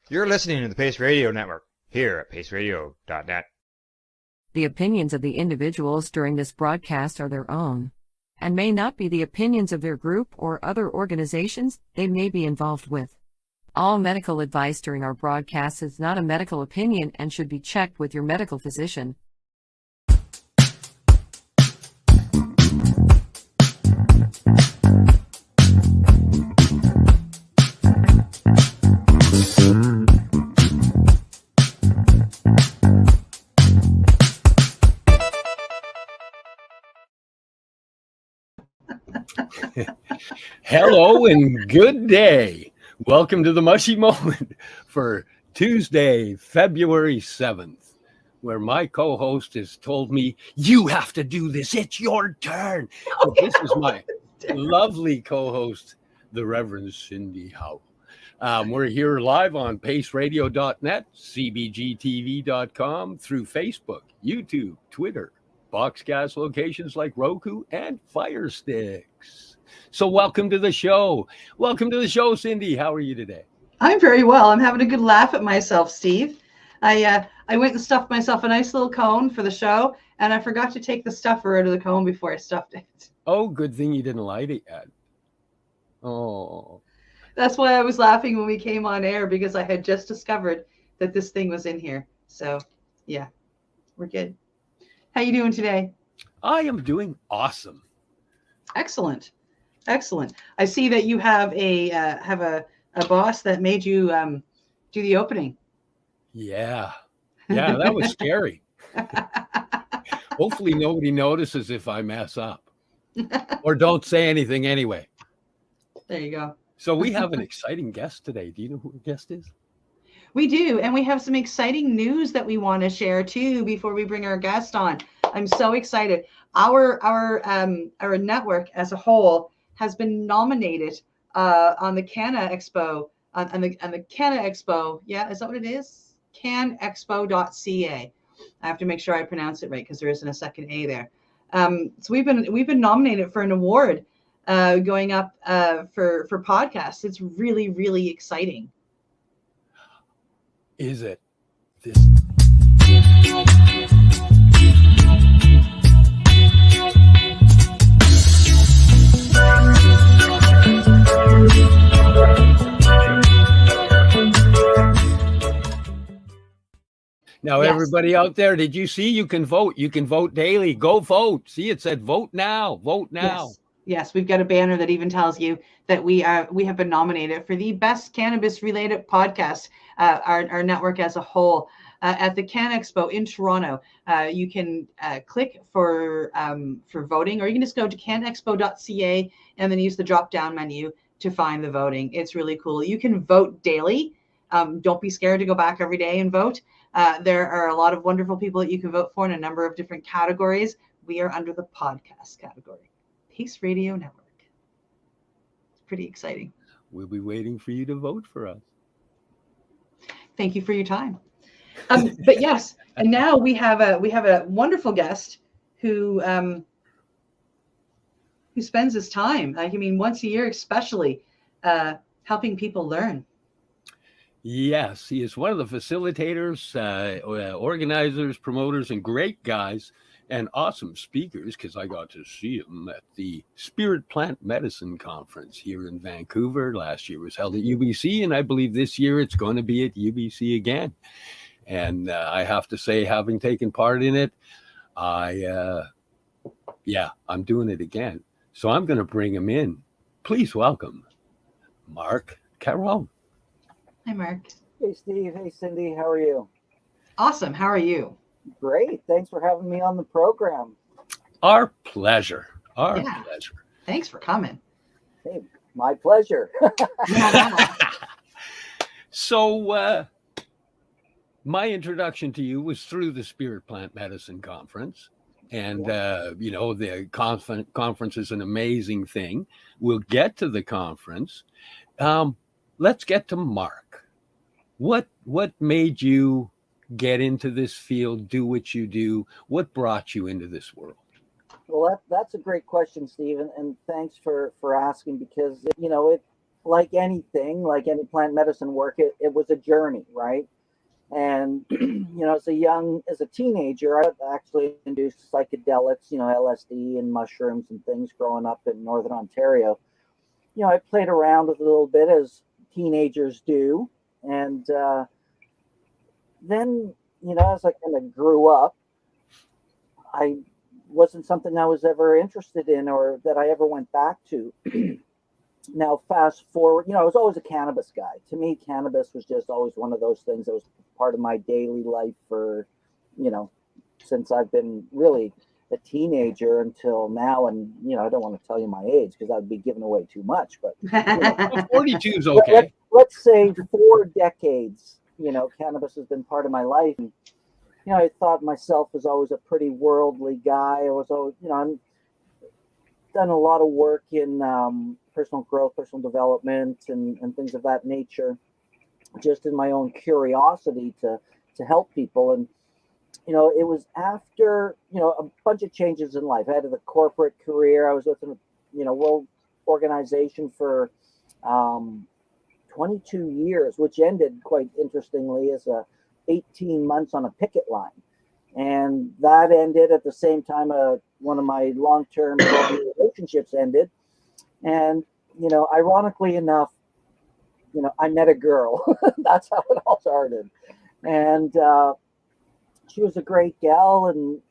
You're listening to the Pace Radio Network, here at paceradio.net. The opinions of the individuals during this broadcast are their own, and may not be the opinions of their group or other organizations they may be involved with. All medical advice during our broadcast is not a medical opinion and should be checked with your medical physician. Hello and good day. Welcome to the Mushie Moment for Tuesday, February 7th, where my co-host has told me, you have to do this. It's your turn. So this is my lovely co-host, the Reverend Cindy Howell. We're here live on paceradio.net, cbgtv.com, through Facebook, YouTube, Twitter, Boxcast locations like Roku, and Fire Sticks. So welcome to the show. Welcome to the show, Cindy. How are you today? I'm very well. I'm having a good laugh at myself, Steve. I went and stuffed myself a nice little cone for the show, and I forgot to take the stuffer out of the cone before I stuffed it. Oh, good thing you didn't light it yet. Oh. That's why I was laughing when we came on air, because I had just discovered that this thing was in here. So, yeah, we're good. How you doing today? I am doing awesome. Excellent. Excellent. I see that you have a boss that made you do the opening. Yeah, that was scary. Hopefully nobody notices if I mess up or don't say anything anyway. There you go. So we have an exciting guest today. Do you know who the guest is? We do, and we have some exciting news that we want to share too before we bring our guest on. I'm so excited. Our network as a whole has been nominated on the Canna Expo, on the Canna Expo. Yeah, is that what it is? canexpo.ca. I have to make sure I pronounce it right because there isn't a second A there. So we've been nominated for an award going up for podcasts. It's really, really exciting. Is it this? Now, yes. Everybody out there, did you see? You can vote. You can vote daily. Go vote. See, it said vote now. Vote now. Yes, we've got a banner that even tells you that we have been nominated for the best cannabis-related podcast, our network as a whole, at the Can Expo in Toronto. You can click for voting, or you can just go to canexpo.ca and then use the drop-down menu to find the voting. It's really cool. You can vote daily. Don't be scared to go back every day and vote. There are a lot of wonderful people that you can vote for in a number of different categories. We are under the podcast category. Pace Radio Network. It's pretty exciting. We'll be waiting for you to vote for us. Thank you for your time. But yes, and now we have a wonderful guest who spends his time, once a year especially, helping people learn. Yes, he is one of the facilitators, organizers, promoters, and great guys and awesome speakers, because I got to see him at the Spirit Plant Medicine Conference here in Vancouver. Last year was held at UBC, and I believe this year it's going to be at UBC again. And I have to say, having taken part in it, I'm doing it again. So I'm going to bring him in. Please welcome Marc Caron. Hi, Marc. Hey, Steve. Hey, Cindy. How are you? Awesome. How are you? Great. Thanks for having me on the program. Our pleasure. Our pleasure. Thanks for coming. Hey, my pleasure. So my introduction to you was through the Spirit Plant Medicine Conference. And, the conference is an amazing thing. We'll get to the conference. Let's get to Marc. What made you get into this field, do what you do? What brought you into this world? Well, that's a great question, Steve, and thanks for asking, because like anything, like any plant medicine work, it was a journey, right? And as a teenager, I actually induced psychedelics, LSD and mushrooms and things growing up in Northern Ontario. I played around with it a little bit as teenagers do. And then, as I kind of grew up, I wasn't something I was ever interested in or that I ever went back to. Now, fast forward, I was always a cannabis guy. To me, cannabis was just always one of those things that was part of my daily life for, since I've been really a teenager until now. And, I don't want to tell you my age because I'd be giving away too much. But 42 is okay. Let's say 4 decades, cannabis has been part of my life. And, I thought myself as always a pretty worldly guy. I was always, I'm done a lot of work in personal growth, personal development, and things of that nature, just in my own curiosity to help people. And it was after a bunch of changes in life. I had a corporate career. I was with a world organization for 22 years, which ended quite interestingly as 18 months on a picket line. And that ended at the same time one of my long-term relationships ended. And, ironically enough, I met a girl. That's how it all started. And she was a great gal, and,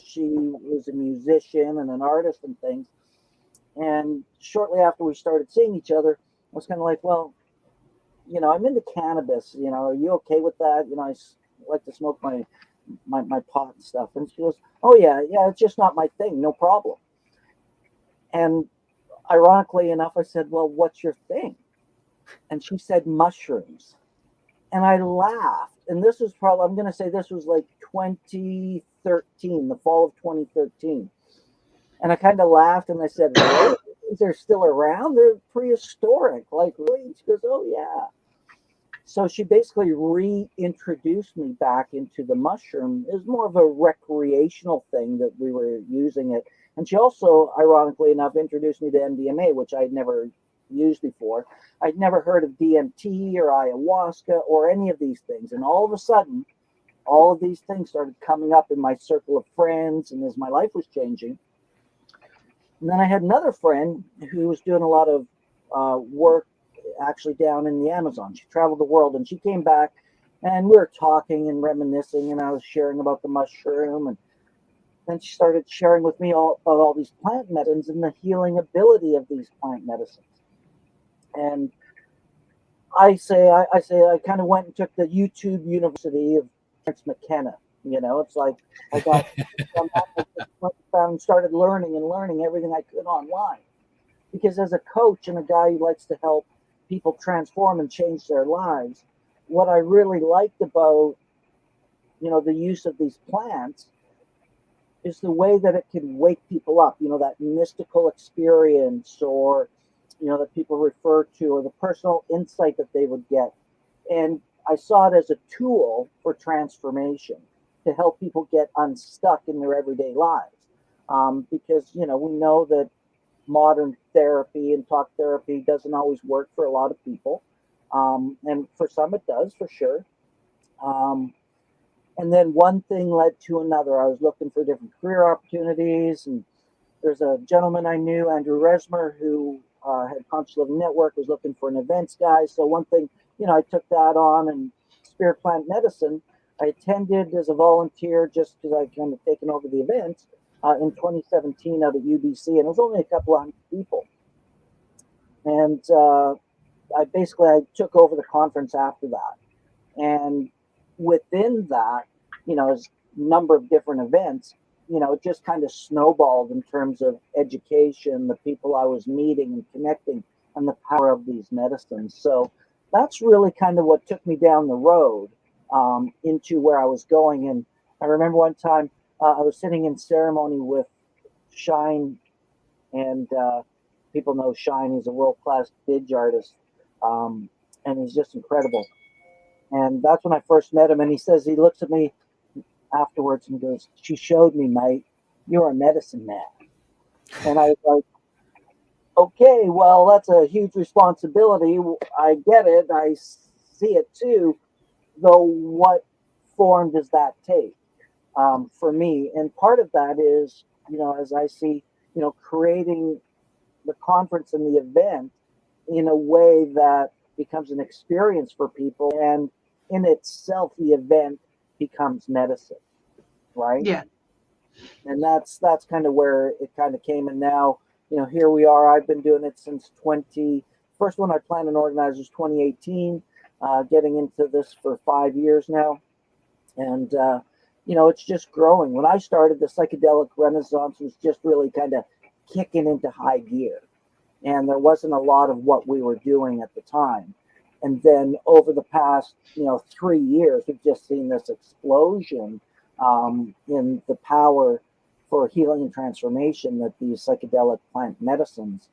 she was a musician and an artist and things. And shortly after we started seeing each other, I was kind of like, well, I'm into cannabis, are you okay with that? I like to smoke my pot and stuff. And she goes, oh yeah, it's just not my thing. No problem. And ironically enough, I said, well, what's your thing? And she said mushrooms. And I laughed. And this was probably, I'm going to say this was like 2013, the fall of 2013. And I kind of laughed and I said, really? They're still around? They're prehistoric. Like, really? She goes, oh yeah. So she basically reintroduced me back into the mushroom. It was more of a recreational thing that we were using it. And she also, ironically enough, introduced me to MDMA, which I'd never used before. I'd never heard of DMT or ayahuasca or any of these things. And all of a sudden, all of these things started coming up in my circle of friends and as my life was changing. And then I had another friend who was doing a lot of work actually down in the Amazon. She traveled the world and she came back and we were talking and reminiscing and I was sharing about the mushroom, and then she started sharing with me about all these plant medicines and the healing ability of these plant medicines. And I kind of went and took the YouTube University of Terence McKenna. It's like I got and started learning everything I could online. Because as a coach and a guy who likes to help people transform and change their lives, what I really liked about, the use of these plants is the way that it can wake people up, that mystical experience or, that people refer to, or the personal insight that they would get. And I saw it as a tool for transformation to help people get unstuck in their everyday lives. Because, we know that modern therapy and talk therapy doesn't always work for a lot of people. And for some it does, for sure. And then one thing led to another. I was looking for different career opportunities, and there's a gentleman I knew, Andrew Resmer, who had Conscious Living Network, was looking for an events guy. So one thing, I took that on, and Spirit Plant Medicine, I attended as a volunteer just because I kind of taken over the events in 2017 out at UBC, and it was only a couple of hundred people. And I took over the conference after that. And within that, as a number of different events, it just kind of snowballed in terms of education, the people I was meeting and connecting, and the power of these medicines. So that's really kind of what took me down the road into where I was going. And I remember one time I was sitting in ceremony with Shine, and people know Shine. He's a world-class didge artist, and he's just incredible. And that's when I first met him. And he looks at me afterwards and goes, "She showed me, mate, you're a medicine man." And I was like, okay, well, that's a huge responsibility. I get it. I see it too. Though, what form does that take for me? And part of that is, as I see, creating the conference and the event in a way that becomes an experience for people. And in itself, the event becomes medicine, right? Yeah. And that's kind of where it kind of came. And now, here we are. I've been doing it since first one I planned and organized was 2018, getting into this for 5 years now. And, it's just growing. When I started, the psychedelic renaissance was just really kind of kicking into high gear. And there wasn't a lot of what we were doing at the time. And then over the past, 3 years, we've just seen this explosion in the power for healing and transformation that these psychedelic plant medicines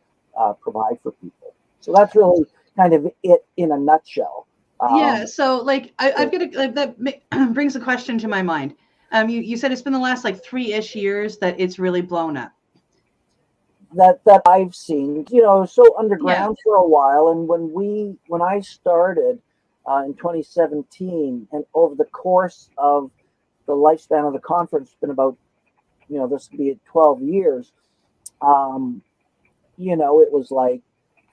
provide for people. So that's really kind of it in a nutshell. Yeah. So like I've got that brings a question to my mind. You said it's been the last like 3-ish years that it's really blown up. That I've seen, so underground for a while. And when I started in 2017, and over the course of the lifespan of the conference, it's been about, this would be 12 years. It was like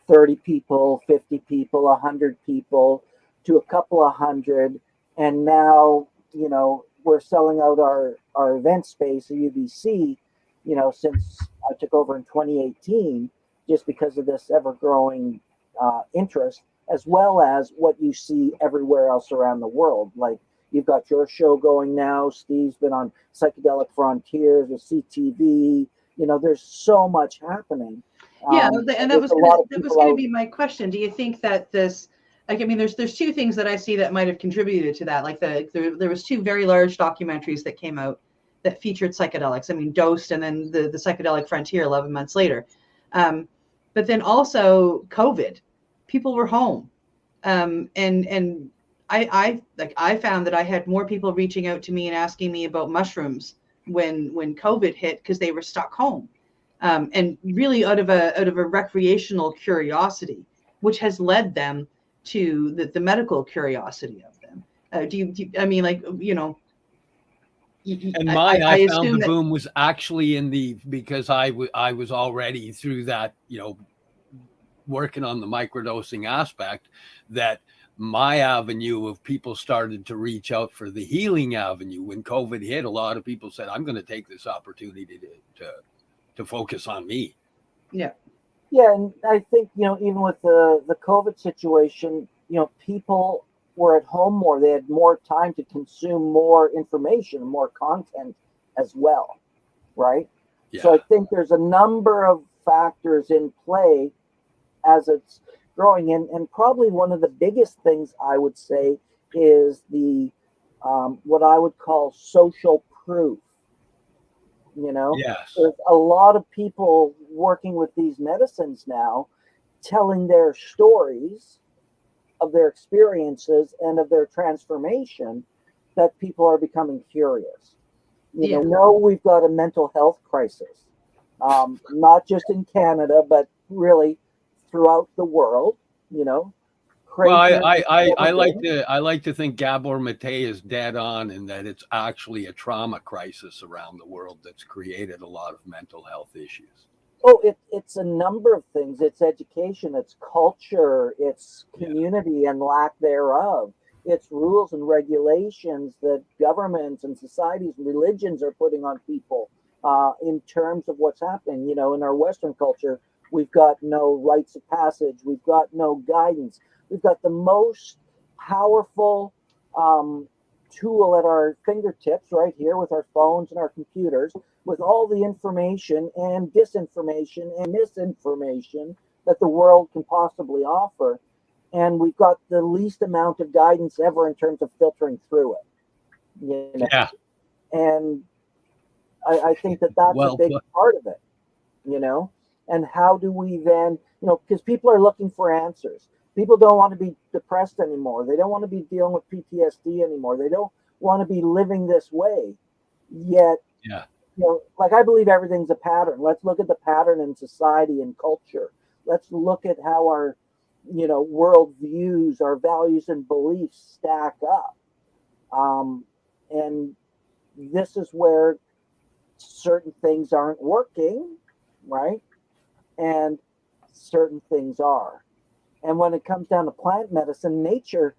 30 people, 50 people, 100 people to a couple of hundred. And now, we're selling out our event space at UBC, since I took over in 2018, just because of this ever-growing interest, as well as what you see everywhere else around the world. Like, you've got your show going now. Steve's been on Psychedelic Frontiers with CTV. There's so much happening. Yeah, and that was going to be my question. Do you think that this, there's two things that I see that might have contributed to that. Like there was 2 very large documentaries that came out that featured psychedelics. Dosed, and then the Psychedelic Frontier 11 months later. But then also COVID, people were home, and I found that I had more people reaching out to me and asking me about mushrooms when COVID hit, because they were stuck home, and really out of a recreational curiosity, which has led them to the medical curiosity of them. And I found the boom was actually because I was already through that, working on the microdosing aspect, that my avenue of people started to reach out for the healing avenue. When COVID hit, a lot of people said, I'm going to take this opportunity to focus on me. Yeah. Yeah. And I think, even with the COVID situation, people were at home more. They had more time to consume more information, more content as well, right? Yeah. So I think there's a number of factors in play as it's growing. And probably one of the biggest things I would say is the what I would call social proof. Yes. There's a lot of people working with these medicines now, telling their stories of their experiences and of their transformation, that people are becoming curious. We've got a mental health crisis, not just in Canada, but really throughout the world. Well, I like to think Gabor Mate is dead on, in that it's actually a trauma crisis around the world that's created a lot of mental health issues. Oh, it's a number of things. It's education, it's culture, it's community and lack thereof. It's rules and regulations that governments and societies and religions are putting on people in terms of what's happening. In our Western culture, we've got no rites of passage. We've got no guidance. We've got the most powerful tool at our fingertips right here with our phones and our computers, with all the information and disinformation and misinformation that the world can possibly offer. And we've got the least amount of guidance ever in terms of filtering through it. Yeah. And I think that's a big part of it, and how do we then, because people are looking for answers. People don't want to be depressed anymore. They don't want to be dealing with PTSD anymore. They don't want to be living this way. Yet, I believe everything's a pattern. Let's look at the pattern in society and culture. let's look at how our, world views, our values and beliefs stack up. And this is where certain things aren't working, right? And certain things are. And when it comes down to plant medicine, nature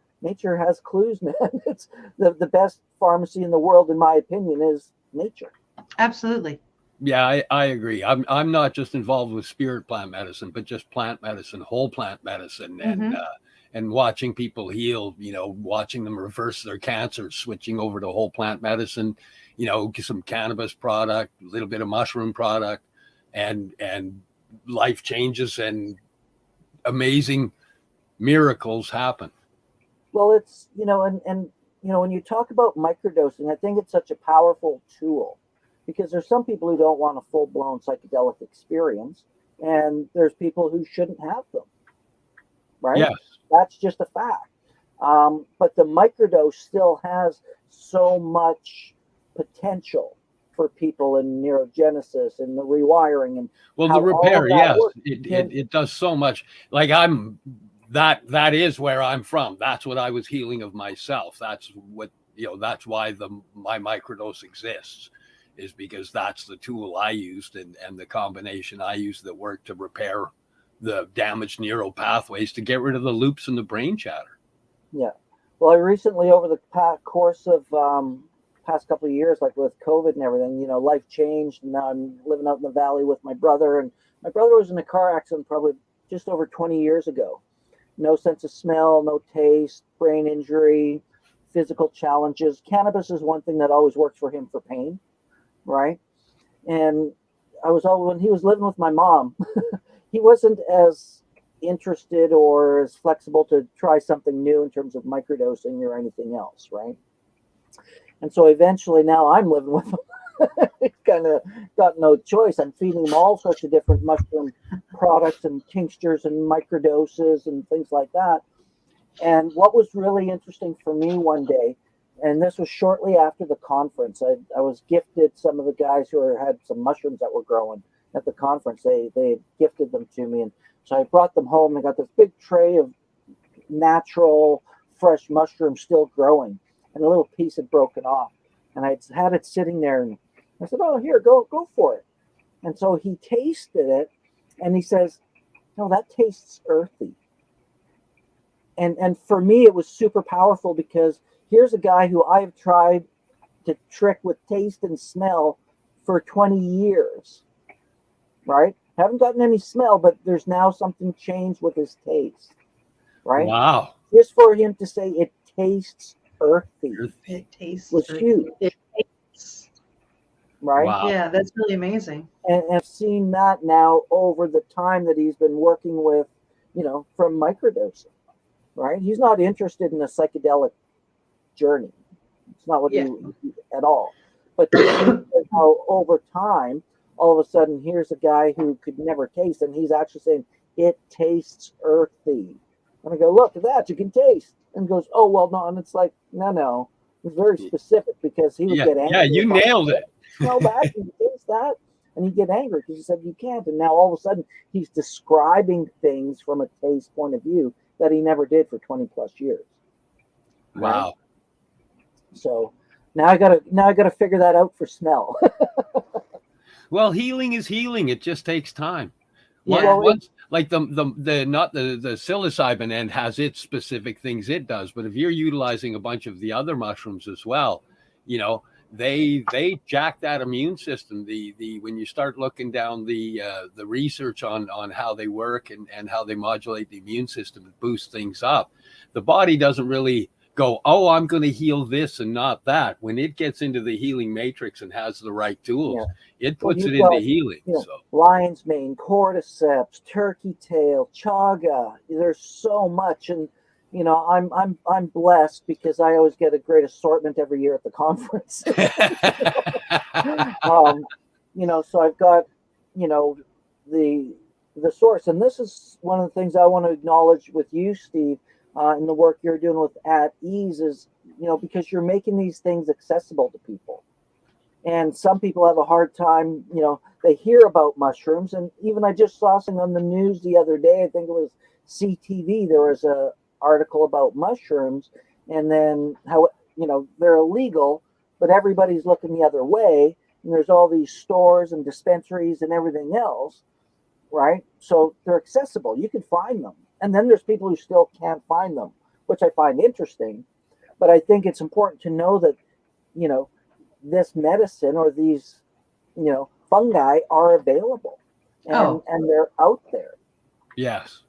has clues, man. It's the best pharmacy in the world, in my opinion, is nature. Absolutely. Yeah, I agree. I'm not just involved with spirit plant medicine, but just plant medicine, whole plant medicine, and watching people heal. Watching them reverse their cancer, switching over to whole plant medicine. Some cannabis product, a little bit of mushroom product, and life changes and amazing miracles happen. Well, it's and when you talk about microdosing, I think it's such a powerful tool. Because there's some people who don't want a full-blown psychedelic experience, and there's people who shouldn't have them, right? Yes. That's just a fact. But the microdose still has so much potential for people in neurogenesis and the rewiring and the repair. Yes, it does so much. Like that is where I'm from. That's what I was healing of myself. That's what that's why my microdose exists. Is because that's the tool I used and the combination I used that worked to repair the damaged neural pathways to get rid of the loops in the brain chatter. Yeah. Well, I recently, over the course of past couple of years, like with COVID and everything, life changed. And now I'm living out in the valley with my brother. And my brother was in a car accident probably just over 20 years ago. No sense of smell, no taste, brain injury, physical challenges. Cannabis is one thing that always works for him for pain. Right. And when he was living with my mom, he wasn't as interested or as flexible to try something new in terms of microdosing or anything else. Right. And so eventually now I'm living with him. He's kind of got no choice. I'm feeding him all sorts of different mushroom products and tinctures and microdoses and things like that. And what was really interesting for me one day, and this was shortly after the conference. I was gifted some of the guys who had some mushrooms that were growing at the conference. They gifted them to me. And so I brought them home. I got this big tray of natural, fresh mushrooms still growing. And a little piece had broken off. And I had it sitting there. And I said, oh, here, go for it. And so he tasted it. And he says, no, that tastes earthy. And for me, it was super powerful because here's a guy who I've tried to trick with taste and smell for 20 years, right? Haven't gotten any smell, but there's now something changed with his taste, right? Wow. Just for him to say it tastes earthy. It tastes was huge. It tastes. Right? Wow. Yeah, that's really amazing. And I've seen that now over the time that he's been working with, from microdosing, right? He's not interested in a psychedelic journey. It's not what he at all. But how over time, all of a sudden, here's a guy who could never taste, and he's actually saying it tastes earthy. And I go, look at that, you can taste. And he goes, oh well, no. And it's like, no. It's very specific because he would get angry. Yeah, you nailed it. Smell that, and you taste that, and he'd get angry because he said you can't. And now all of a sudden, he's describing things from a taste point of view that he never did for 20 plus years. Wow. Right? So now I gotta figure that out for smell. Well, healing is healing. It just takes time. Yeah. Once, like the psilocybin end has its specific things it does, but if you're utilizing a bunch of the other mushrooms as well, they jack that immune system. The when you start looking down the research on how they work and how they modulate the immune system and boost things up, the body doesn't really go, oh, I'm going to heal this and not that. When it gets into the healing matrix and has the right tools, it puts it into healing. So lion's mane, cordyceps, turkey tail, chaga. There's so much, and I'm blessed because I always get a great assortment every year at the conference. So I've got the source, and this is one of the things I want to acknowledge with you, Steve. And the work you're doing with At Ease is, because you're making these things accessible to people, And some people have a hard time, they hear about mushrooms. And even I just saw something on the news the other day, I think it was CTV, there was a article about mushrooms and then how, they're illegal, but everybody's looking the other way. And there's all these stores and dispensaries and everything else, right? So they're accessible. You can find them. And then there's people who still can't find them, which I find interesting. But I think it's important to know that, this medicine or these, fungi are available and they're out there. Yes.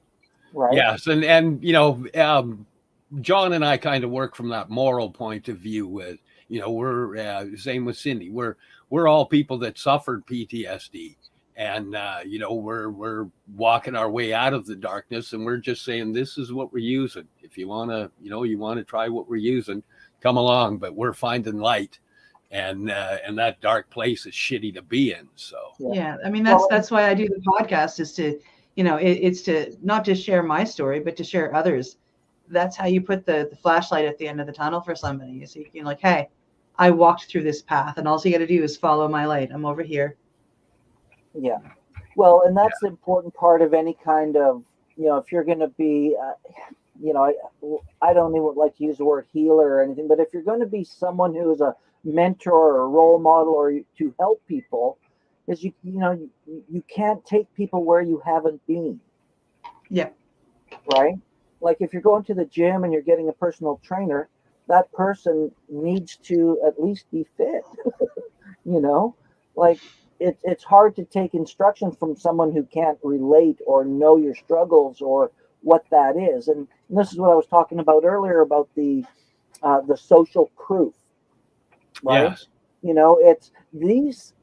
Right. Yes. And John and I kind of work from that moral point of view with, we're same with Cindy. We're all people that suffered PTSD. And, we're walking our way out of the darkness, and we're just saying, this is what we're using. If you want to, you want to try what we're using, come along, but we're finding light, and that dark place is shitty to be in. So, yeah, I mean, that's why I do the podcast, is to, it's to not just share my story, but to share others. That's how you put the flashlight at the end of the tunnel for somebody. So you can like, hey, I walked through this path, and all you got to do is follow my light. I'm over here. Yeah. Well, and that's the important part of any kind of, if you're going to be, I don't even like to use the word healer or anything, but if you're going to be someone who is a mentor or a role model or to help people, is you can't take people where you haven't been. Yeah. Right. Like if you're going to the gym and you're getting a personal trainer, that person needs to at least be fit, like, it's hard to take instruction from someone who can't relate or know your struggles or what that is. And this is what I was talking about earlier about the social proof, right? yes. It's these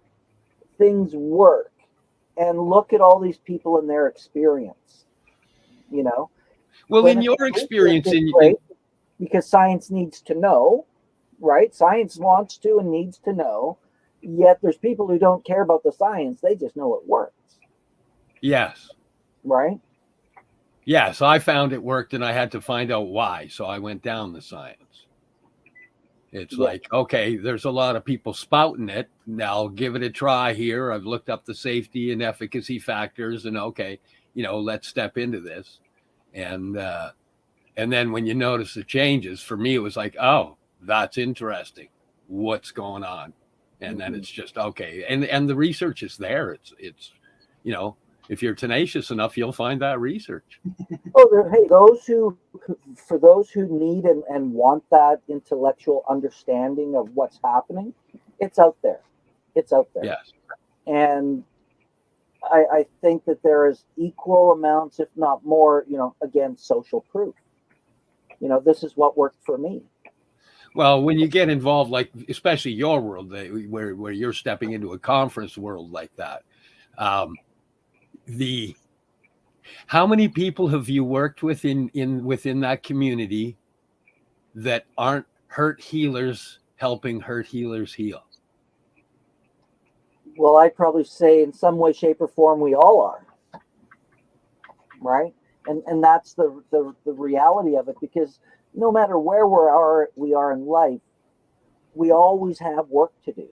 things work, and look at all these people and their experience. Well, in your experience, because science needs to know, right? Science wants to and needs to know. Yet there's people who don't care about the science. They just know it works. Yes. Right? Yes, I found it worked, and I had to find out why. So I went down the science. It's like, okay, there's a lot of people spouting it. Now I'll give it a try here. I've looked up the safety and efficacy factors, and okay, let's step into this. And then when you notice the changes, for me, it was like, oh, that's interesting. What's going on? And then it's just, okay. And the research is there. It's if you're tenacious enough, you'll find that research. Oh, hey, for those who need and want that intellectual understanding of what's happening, it's out there. It's out there. Yes. And I think that there is equal amounts, if not more, again, social proof. This is what worked for me. Well, when you get involved, like especially your world, where you're stepping into a conference world like that, how many people have you worked with within that community that aren't hurt healers helping hurt healers heal? Well, I'd probably say in some way, shape, or form, we all are, right? And that's the reality of it, because no matter where we are in life, we always have work to do,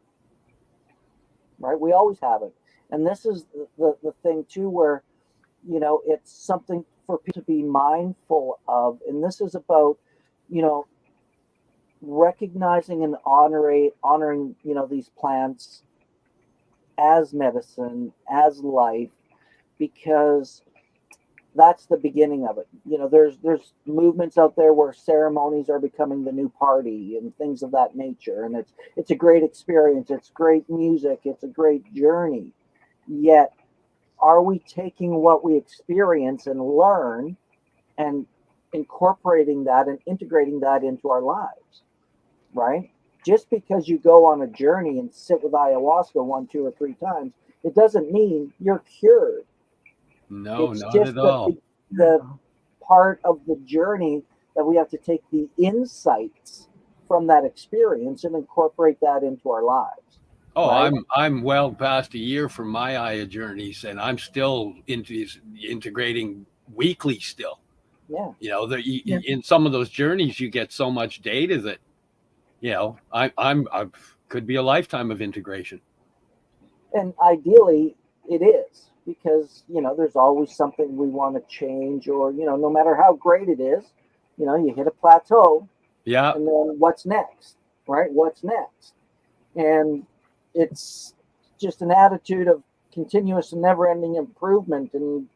right? We always have it. And this is the thing too, where, it's something for people to be mindful of. And this is about, recognizing and honoring, these plants as medicine, as life, because that's the beginning of it. There's movements out there where ceremonies are becoming the new party and things of that nature. And it's a great experience. It's great music. It's a great journey. Yet, are we taking what we experience and learn and incorporating that and integrating that into our lives, right? Just because you go on a journey and sit with ayahuasca 1, 2, or 3 times, it doesn't mean you're cured. No, it's not just at all. The part of the journey that we have to take the insights from that experience and incorporate that into our lives. Oh, right? I'm well past a year from my Aya journeys, and I'm still integrating weekly still. Yeah. In some of those journeys, you get so much data that, I've Could be a lifetime of integration. And ideally, it is, because, there's always something we want to change, or, no matter how great it is, you hit a plateau. Yeah. And then what's next, right? What's next? And it's just an attitude of continuous and never-ending improvement and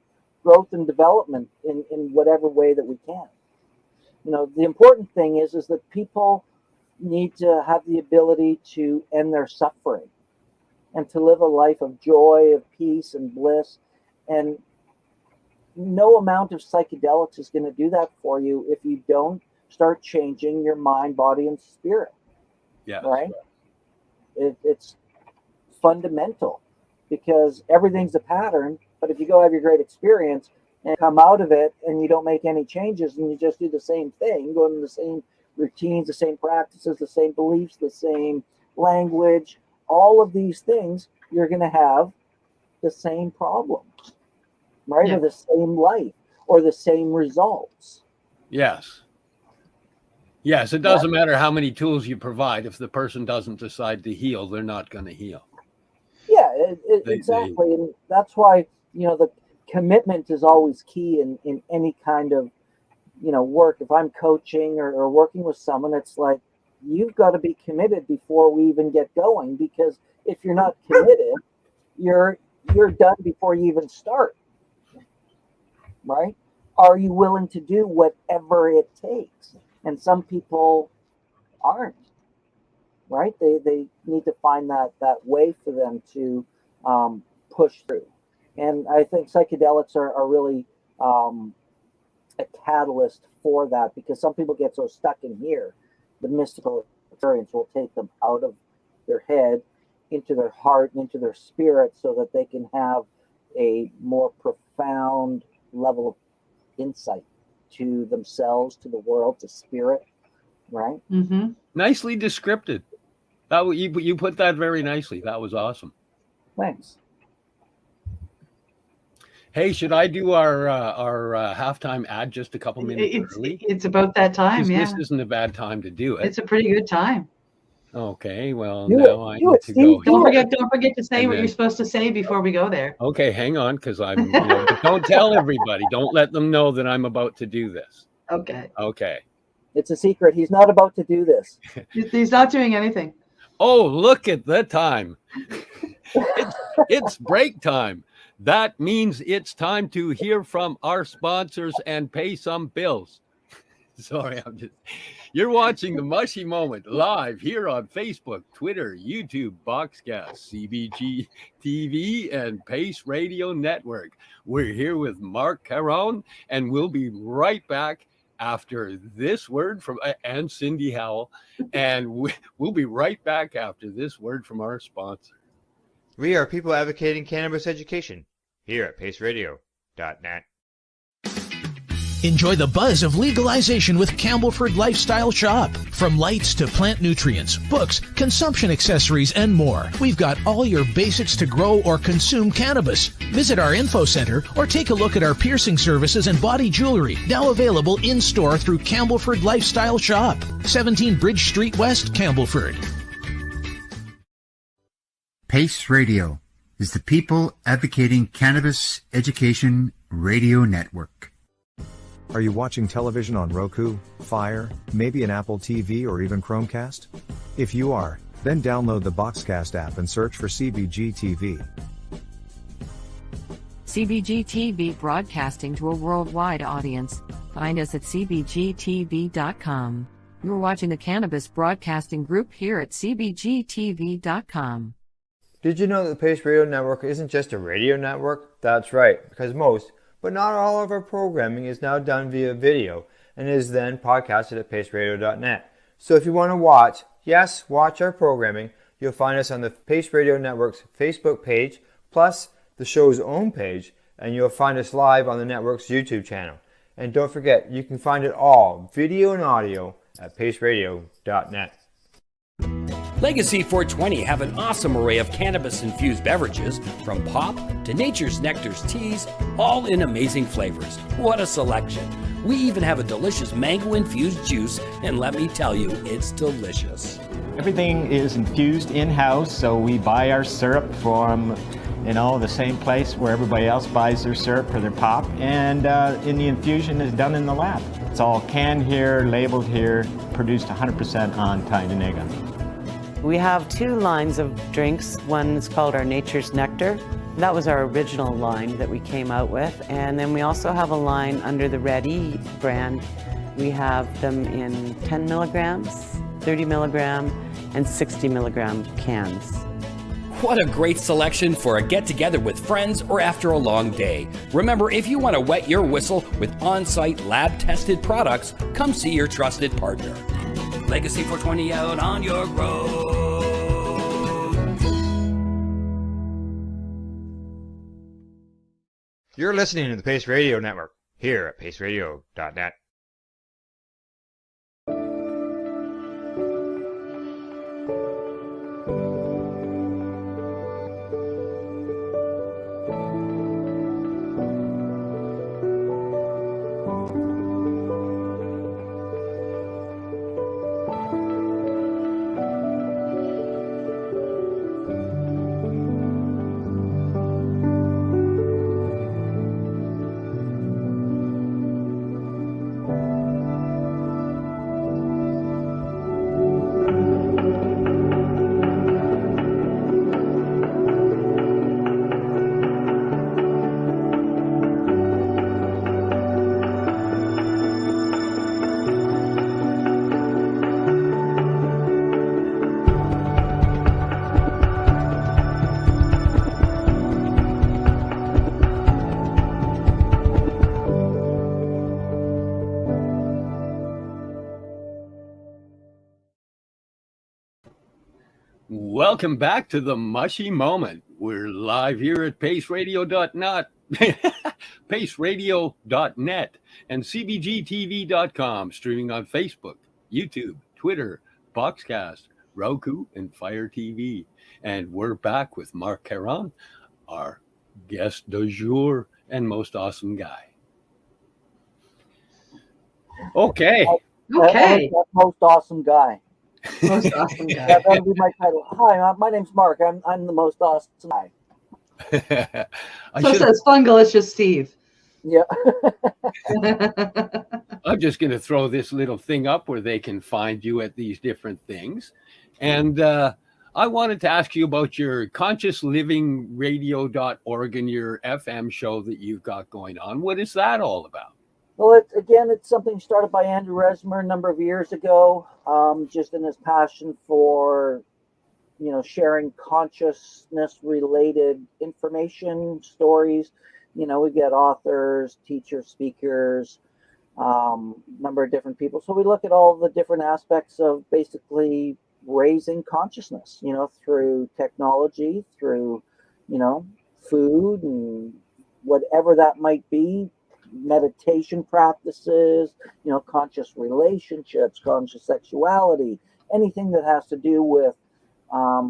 growth and development in whatever way that we can. The important thing is that people need to have the ability to end their suffering and to live a life of joy, of peace and bliss. And no amount of psychedelics is going to do that for you if you don't start changing your mind, body, and spirit. Yeah. Right? It's fundamental, because everything's a pattern. But if you go have your great experience and come out of it and you don't make any changes and you just do the same thing, go into the same routines, the same practices, the same beliefs, the same language, all of these things, you're going to have the same problems, right? Yeah. Or the same life or the same results. Yes. Yes, it doesn't matter how many tools you provide. If the person doesn't decide to heal, they're not going to heal. Yeah, exactly. And that's why, the commitment is always key in any kind of, work. If I'm coaching or working with someone, it's like, you've got to be committed before we even get going, because if you're not committed, you're done before you even start. Right? Are you willing to do whatever it takes? And some people aren't. Right? They need to find that way for them to push through. And I think psychedelics are really a catalyst for that, because some people get so stuck in here. The mystical experience will take them out of their head into their heart and into their spirit, so that they can have a more profound level of insight to themselves, to the world, to spirit. Right? Mm-hmm. Nicely descripted. You put that very nicely. That was awesome. Thanks. Hey, should I do our halftime ad just a couple minutes early? It's about that time, yeah. This isn't a bad time to do it. It's a pretty good time. Okay, well, Do now it. I Do need it, to Steve. go. Don't forget to say And what then- you're supposed to say before we go there. Okay, hang on, because I'm. Don't tell everybody. Don't let them know that I'm about to do this. Okay. Okay. It's a secret. He's not about to do this. He's not doing anything. Oh, look at the time. It's break time. That means it's time to hear from our sponsors and pay some bills. Sorry, you're watching the Mushie Moment live here on Facebook, Twitter, YouTube, Boxcast, CBG TV, and Pace Radio Network. We're here with Marc Caron, and we'll be right back after this word from and Cindy Howell, and we'll be right back after this word from our sponsor. We are people advocating cannabis education here at paceradio.net. Enjoy the buzz of legalization with Campbellford Lifestyle Shop. From lights to plant nutrients, books, consumption accessories, and more, we've got all your basics to grow or consume cannabis. Visit our info center or take a look at our piercing services and body jewelry, now available in-store through Campbellford Lifestyle Shop, 17 Bridge Street West, Campbellford. Pace Radio is the people advocating cannabis education radio network. Are you watching television on Roku, Fire, maybe an Apple TV or even Chromecast? If you are, then download the Boxcast app and search for CBG TV. CBG TV broadcasting to a worldwide audience. Find us at cbgtv.com. You're watching the Cannabis Broadcasting Group here at cbgtv.com. Did you know that the Pace Radio Network isn't just a radio network? That's right, because most, but not all of our programming is now done via video and is then podcasted at paceradio.net. So if you want to watch our programming, you'll find us on the Pace Radio Network's Facebook page, plus the show's own page, and you'll find us live on the network's YouTube channel. And don't forget, you can find it all, video and audio, at paceradio.net. Legacy 420 have an awesome array of cannabis-infused beverages, from pop to Nature's Nectar's teas, all in amazing flavors. What a selection. We even have a delicious mango-infused juice, and let me tell you, it's delicious. Everything is infused in-house, so we buy our syrup from, the same place where everybody else buys their syrup for their pop, and in the infusion is done in the lab. It's all canned here, labeled here, produced 100% on Tyndonega. We have 2 lines of drinks. One is called our Nature's Nectar. That was our original line that we came out with. And then we also have a line under the Red E brand. We have them in 10 milligrams, 30 milligram, and 60 milligram cans. What a great selection for a get-together with friends or after a long day. Remember, if you want to wet your whistle with on-site lab-tested products, come see your trusted partner. Legacy 420 out on your road. You're listening to the Pace Radio Network here at paceradio.net. Welcome back to the Mushie Moment. We're live here at paceradio.net, paceradio.net, and cbgtv.com, streaming on Facebook, YouTube, Twitter, Boxcast, Roku, and Fire TV. And we're back with Marc Caron, our guest du jour and most awesome guy. Okay. Most awesome guy. Most awesome guy. That'll be my title. Hi, my name's Mark. I'm the most awesome guy. So says Fungalicious Steve. Yeah. I'm just going to throw this little thing up where they can find you at these different things. And I wanted to ask you about your consciousliving.radio.org and your FM show that you've got going on. What is that all about? Well, it's something started by Andrew Resmer a number of years ago, just in his passion for, sharing consciousness-related information, stories. We get authors, teachers, speakers, number of different people. So we look at all the different aspects of basically raising consciousness, through technology, through, food and whatever that might be. Meditation practices, conscious relationships, conscious sexuality, anything that has to do with, a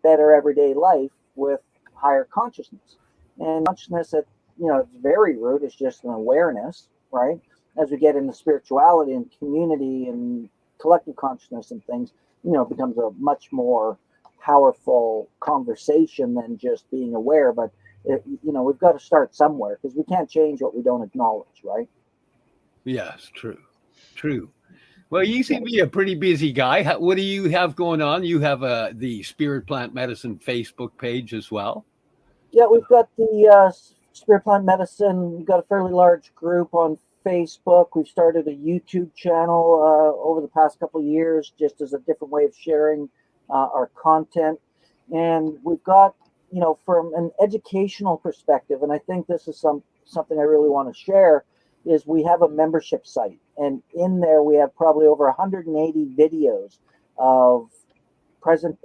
better everyday life with higher consciousness. And consciousness at, its very root is just an awareness, right? As we get into spirituality and community and collective consciousness and things, it becomes a much more powerful conversation than just being aware. But we've got to start somewhere because we can't change what we don't acknowledge, right? Yes, true. Well, you seem to be a pretty busy guy. What do you have going on? You have the Spirit Plant Medicine Facebook page as well? Yeah, we've got the Spirit Plant Medicine. We've got a fairly large group on Facebook. We've started a YouTube channel over the past couple of years just as a different way of sharing our content. And we've got, from an educational perspective, and I think this is something I really want to share, is we have a membership site. And in there, we have probably over 180 videos of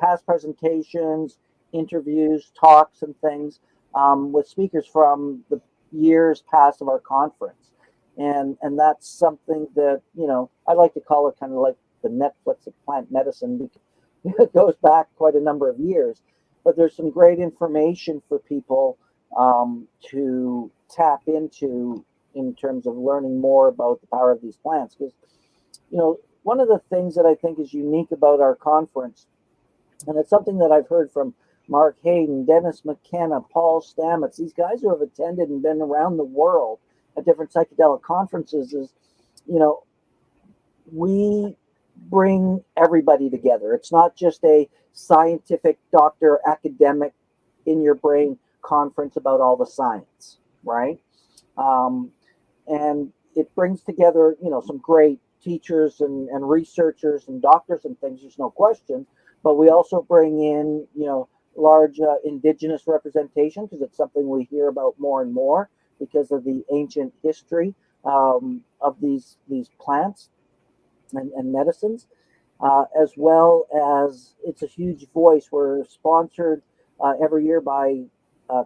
past presentations, interviews, talks, and things with speakers from the years past of our conference. And that's something that, I like to call it kind of like the Netflix of plant medicine, because it goes back quite a number of years. But there's some great information for people to tap into in terms of learning more about the power of these plants. Because, one of the things that I think is unique about our conference, and it's something that I've heard from Mark Hayden, Dennis McKenna, Paul Stamets, these guys who have attended and been around the world at different psychedelic conferences, is, we bring everybody together. It's not just a scientific, doctor, academic, in your brain conference about all the science, right? And it brings together, some great teachers and researchers and doctors and things, there's no question. But we also bring in, large indigenous representation, because it's something we hear about more and more because of the ancient history of these plants and medicines, as well as it's a huge voice. We're sponsored every year by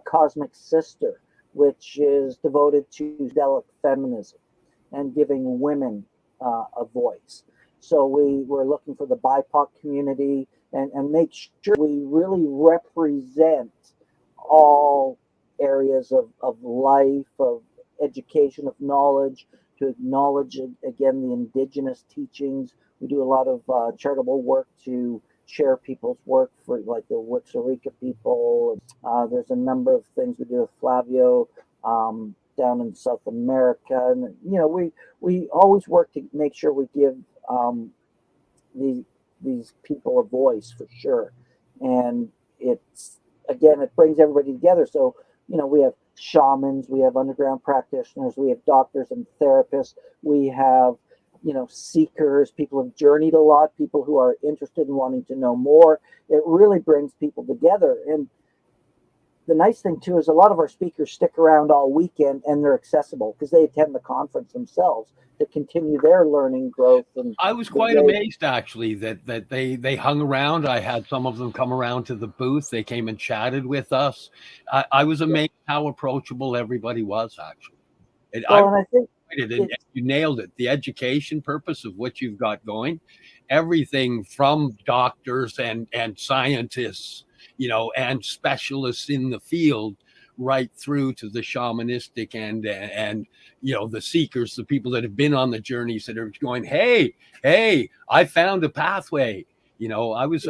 Cosmic Sister, which is devoted to psychedelic feminism and giving women a voice. So we're looking for the BIPOC community and make sure we really represent all areas of life, of education, of knowledge, to acknowledge, again, the indigenous teachings. We do a lot of charitable work to share people's work for, like, the Wixarika people. There's a number of things we do with Flavio down in South America. And, we always work to make sure we give these people a voice, for sure. And it's, again, it brings everybody together. So, we have shamans, we have underground practitioners, we have doctors and therapists, we have, seekers, people who've journeyed a lot, people who are interested in wanting to know more. It really brings people together. And the nice thing too is a lot of our speakers stick around all weekend, and they're accessible because they attend the conference themselves to continue their learning growth. And I was quite amazed, actually, that they hung around. I had some of them come around to the booth. They came and chatted with us. I was amazed how approachable everybody was, actually. And I think you nailed it. The education purpose of what you've got going, everything from doctors and scientists, and specialists in the field, right through to the shamanistic and the seekers, the people that have been on the journeys that are going, hey, I found a pathway. I was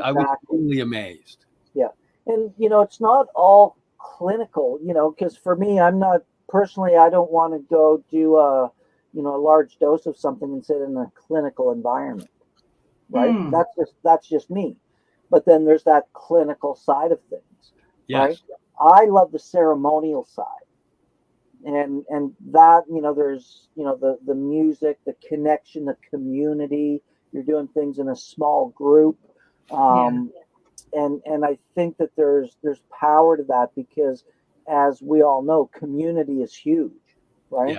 totally amazed. Yeah. And it's not all clinical, because for me, I'm not personally, I don't want to go do a large dose of something and sit in a clinical environment, right? That's just me. But then there's that clinical side of things, right? I love the ceremonial side, and that, there's, the music, the connection, the community. You're doing things in a small group, and I think that there's power to that, because, as we all know, community is huge, right?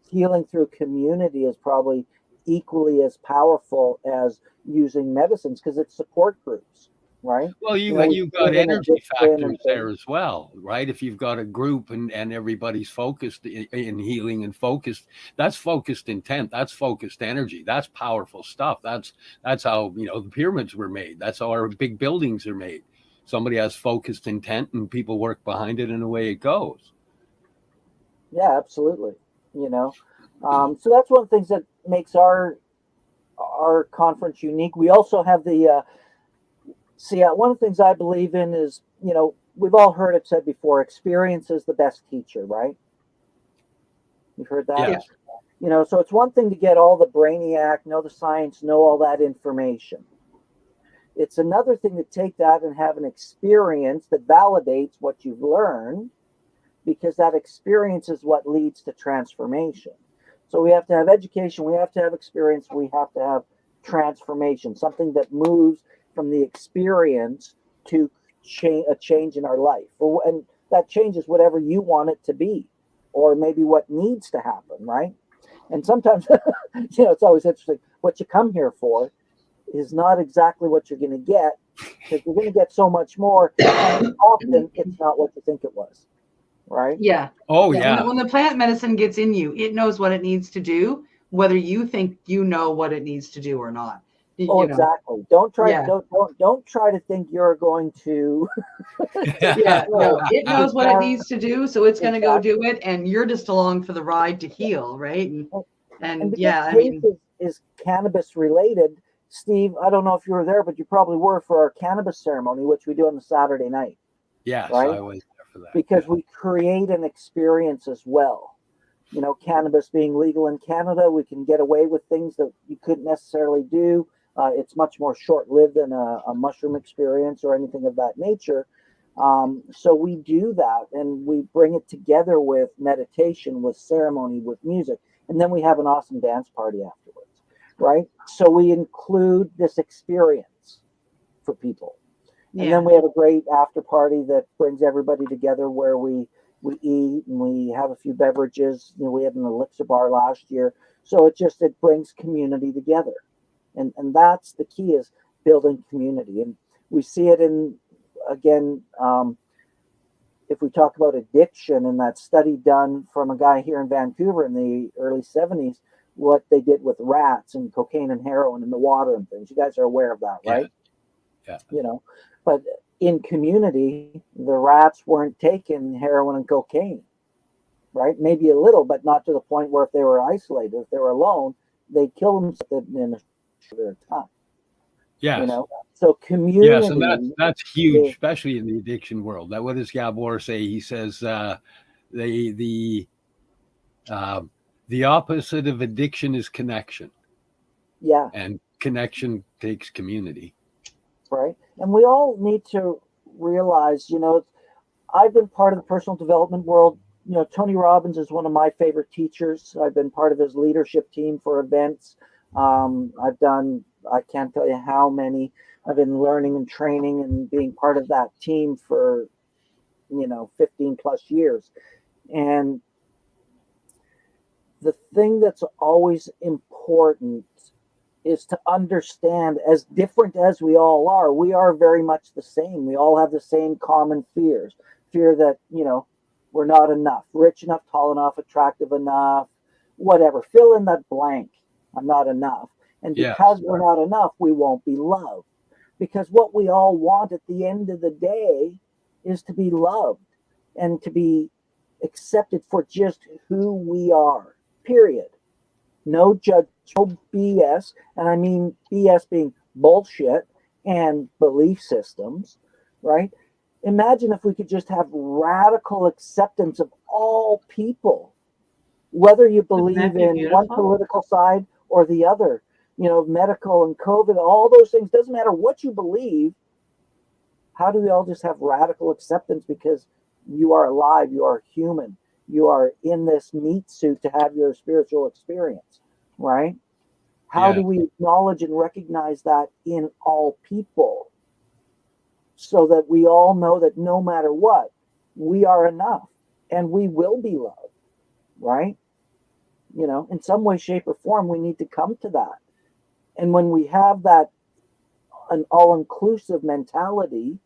Healing through community is probably equally as powerful as using medicines, because it's support groups, right? Well, you've got energy factors there as well, right? If you've got a group and everybody's focused in healing and focused, that's focused intent, that's focused energy, that's powerful stuff. That's how, the pyramids were made. That's how our big buildings are made. Somebody has focused intent and people work behind it, and away it goes. Yeah, absolutely. So that's one of the things that makes our conference unique. We also have the one of the things I believe in is, we've all heard it said before, experience is the best teacher, right? You've heard that? Yes. So it's one thing to get all the brainiac, know the science, know all that information. It's another thing to take that and have an experience that validates what you've learned, because that experience is what leads to transformation. So we have to have education, we have to have experience, we have to have transformation, something that moves from the experience to a change in our life. And that changes whatever you want it to be, or maybe what needs to happen, right? And sometimes, it's always interesting. What you come here for is not exactly what you're going to get, because you're going to get so much more. And often it's not what you think it was, right? Yeah. Oh, yeah. When the plant medicine gets in you, it knows what it needs to do, whether you think you know what it needs to do or not. Exactly. Don't try to think you're going to. It knows what it needs to do, so it's going to go do it, and you're just along for the ride to heal, right? And is cannabis related. Steve, I don't know if you were there, but you probably were for our cannabis ceremony, which we do on the Saturday night. Yes, right? I was there for that. Because we create an experience as well. You know, cannabis being legal in Canada, we can get away with things that you couldn't necessarily do. It's much more short-lived than a mushroom experience or anything of that nature. So we do that, and we bring it together with meditation, with ceremony, with music, and then we have an awesome dance party afterwards, right? So we include this experience for people. Yeah. And then we have a great after party that brings everybody together where we eat and we have a few beverages. You know, we had an elixir bar last year. So it brings community together. And that's the key, is building community. And we see it in, again, if we talk about addiction and that study done from a guy here in Vancouver in the early 70s, what they did with rats and cocaine and heroin in the water and things. You guys are aware of that, right? Yeah. You know, but in community, the rats weren't taking heroin and cocaine, right? Maybe a little, but not to the point where if they were isolated, if they were alone, they'd kill themselves in a short time. Yes. You know, so community. Yes, and that's huge, especially in the addiction world. That, what does Gabor say? He says the opposite of addiction is connection. Yeah. And connection takes community. Right. And we all need to realize, you know, I've been part of the personal development world. You know, Tony Robbins is one of my favorite teachers. I've been part of his leadership team for events. I've done, I can't tell you how many. I've been learning and training and being part of that team for, 15 plus years. And the thing that's always important is to understand, as different as we all are, we are very much the same. We all have the same common fears. Fear that, we're not enough, rich enough, tall enough, attractive enough, whatever. Fill in that blank. I'm not enough. And because we're not enough, we won't be loved. Because what we all want at the end of the day is to be loved and to be accepted for just who we are, period. No judge, no BS, and I mean BS being bullshit and belief systems, right? Imagine if we could just have radical acceptance of all people, whether you believe in one political side or the other, medical and COVID, all those things, doesn't matter what you believe. How do we all just have radical acceptance because you are alive, you are human, you are in this meat suit to have your spiritual experience, right? How do we acknowledge and recognize that in all people so that we all know that no matter what, we are enough and we will be loved, right? In some way, shape, or form, we need to come to that. And when we have that, an all-inclusive mentality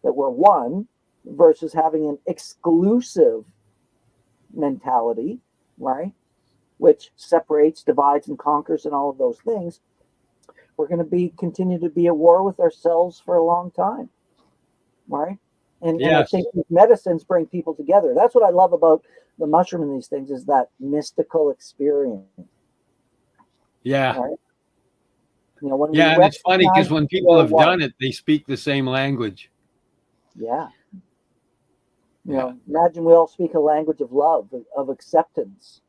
that we're one versus having an exclusive mentality, right, which separates, divides, and conquers and all of those things, we're going to continue to be at war with ourselves for a long time, right? And I think these medicines bring people together. That's what I love about the mushroom and these things, is that mystical experience. Yeah. Right? And it's funny because when people have done it, they speak the same language. Yeah. Imagine we all speak a language of love, of acceptance,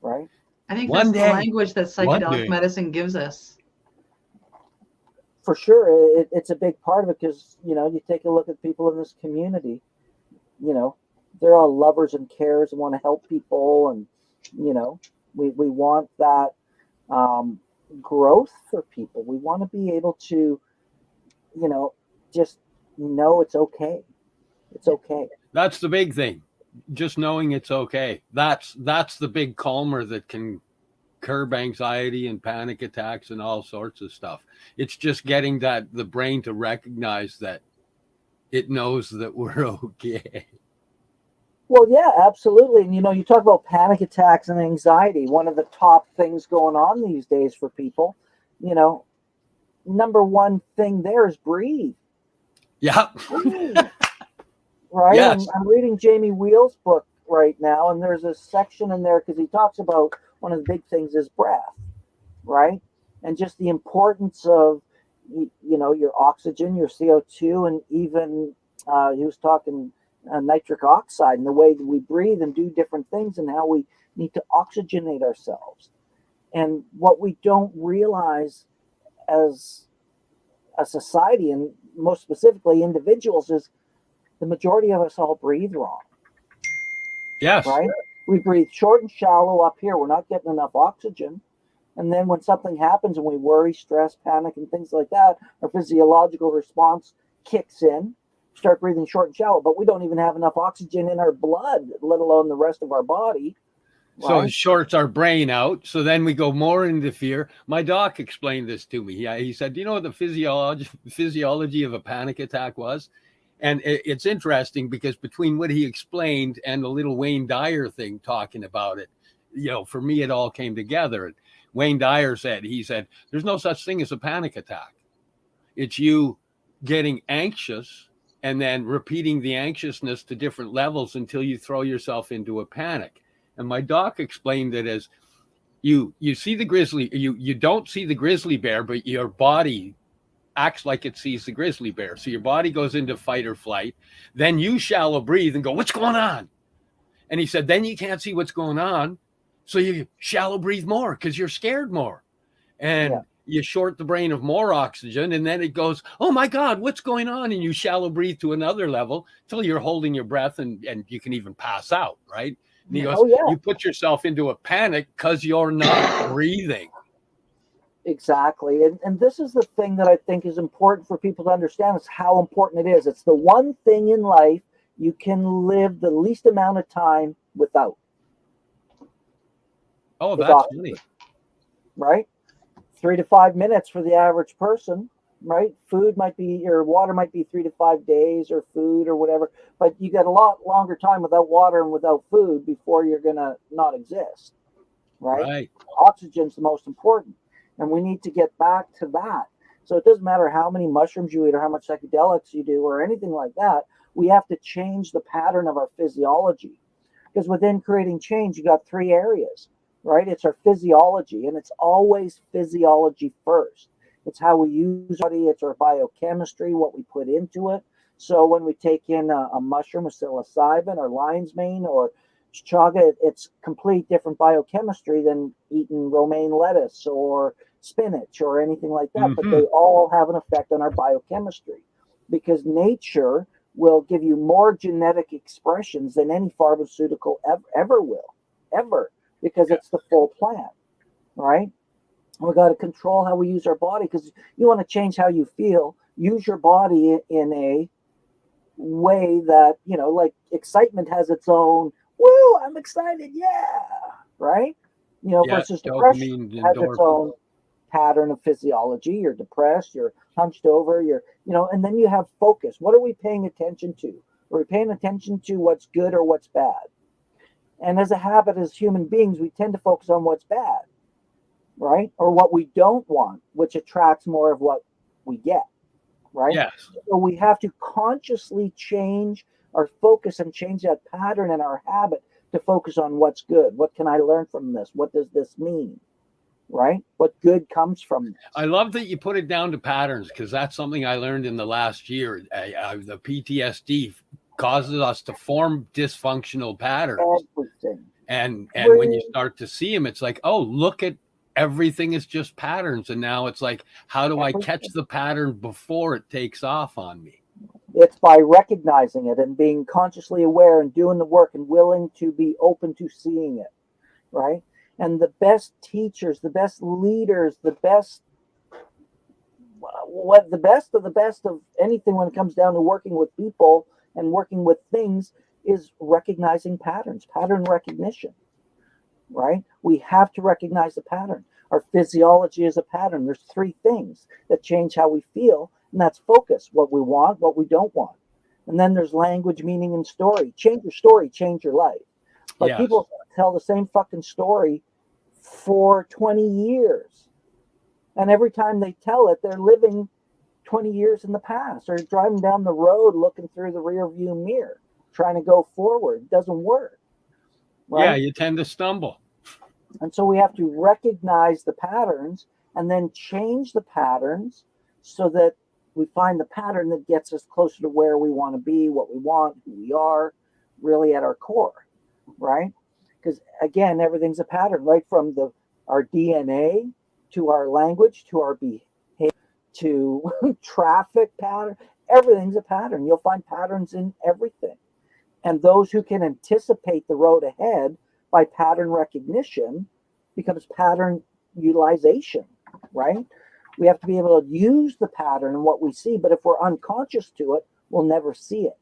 right? I think that's the language that psychedelic medicine gives us. For sure. It's a big part of it because, you take a look at people in this community, they're all lovers and carers and want to help people. And, we want that growth for people. We want to be able to, just know it's okay. It's okay. That's the big thing. Just knowing it's okay. That's the big calmer that can curb anxiety and panic attacks and all sorts of stuff. It's just getting the brain to recognize that it knows that we're okay. Well, yeah, absolutely. And, you talk about panic attacks and anxiety. One of the top things going on these days for people, number one thing there is breathe. Yeah. Breathe. Right? Yes. I'm reading Jamie Wheel's book right now, and there's a section in there because he talks about one of the big things is breath. right? And just the importance of, your oxygen, your CO2, and even he was talking nitric oxide and the way that we breathe and do different things and how we need to oxygenate ourselves. And what we don't realize as a society, and most specifically individuals, is the majority of us all breathe wrong. Yes. Right? We breathe short and shallow up here. We're not getting enough oxygen. And then when something happens and we worry, stress, panic, and things like that, our physiological response kicks in, start breathing short and shallow, but we don't even have enough oxygen in our blood, let alone the rest of our body. Right? So it shorts our brain out. So then we go more into fear. My doc explained this to me. Yeah, he said, do you know what the physiology of a panic attack was? And it's interesting because between what he explained and the little Wayne Dyer thing talking about it, for me, it all came together. Wayne Dyer said, there's no such thing as a panic attack. It's you getting anxious and then repeating the anxiousness to different levels until you throw yourself into a panic. And my doc explained it as you see the grizzly, you don't see the grizzly bear, but your body acts like it sees the grizzly bear. So your body goes into fight or flight. Then you shallow breathe and go, what's going on? And he said, then you can't see what's going on. So you shallow breathe more because you're scared more. And you short the brain of more oxygen. And then it goes, oh my God, what's going on? And you shallow breathe to another level till you're holding your breath and you can even pass out, right? And he goes, you put yourself into a panic because you're not breathing. Exactly. And this is the thing that I think is important for people to understand, is how important it is. It's the one thing in life you can live the least amount of time without. Oh, that's funny. Right? 3 to 5 minutes for the average person, right? Food might be, or water might be 3 to 5 days, or food or whatever, but you got a lot longer time without water and without food before you're going to not exist, right? Oxygen's the most important, and we need to get back to that. So it doesn't matter how many mushrooms you eat or how much psychedelics you do or anything like that. We have to change the pattern of our physiology, because within creating change, you got 3 areas. Right? It's our physiology, and it's always physiology first. It's how we use our body. It's our biochemistry, what we put into it. So when we take in a mushroom, a psilocybin, or lion's mane, or chaga, it's complete different biochemistry than eating romaine lettuce or spinach or anything like that. But they all have an effect on our biochemistry, because nature will give you more genetic expressions than any pharmaceutical ever will, ever. Because it's the full plant, right? We got to control how we use our body, because you want to change how you feel. Use your body in a way that, like excitement has its own, woo, I'm excited, yeah, right? Versus depression has its own pattern of physiology. You're depressed, you're hunched over, and then you have focus. What are we paying attention to? Are we paying attention to what's good or what's bad? And as a habit, as human beings, we tend to focus on what's bad, right? Or what we don't want, which attracts more of what we get, right? Yes. So we have to consciously change our focus and change that pattern in our habit to focus on what's good. What can I learn from this? What does this mean, right? What good comes from this? I love that you put it down to patterns, because that's something I learned in the last year. The PTSD causes us to form dysfunctional patterns. And when you start to see them, it's like, oh, look at everything is just patterns. And now it's like, how do I catch the pattern before it takes off on me? It's by recognizing it and being consciously aware and doing the work and willing to be open to seeing it, right? And the best teachers, the best leaders, the best of the best of anything when it comes down to working with people and working with things is recognizing patterns, pattern recognition, right? We have to recognize the pattern. Our physiology is a pattern. There's 3 things that change how we feel, and that's focus, what we want, what we don't want. And then there's language, meaning, and story. Change your story, change your life. But people tell the same fucking story for 20 years. And every time they tell it, they're living 20 years in the past, or driving down the road looking through the rear view mirror, trying to go forward. It doesn't work. Right? Yeah, you tend to stumble. And so we have to recognize the patterns and then change the patterns so that we find the pattern that gets us closer to where we want to be, what we want, who we are, really at our core, right? Because again, everything's a pattern, right from our DNA to our language to our behavior to traffic pattern. Everything's a pattern. You'll find patterns in everything. And those who can anticipate the road ahead by pattern recognition becomes pattern utilization, right? We have to be able to use the pattern and what we see, but if we're unconscious to it, we'll never see it.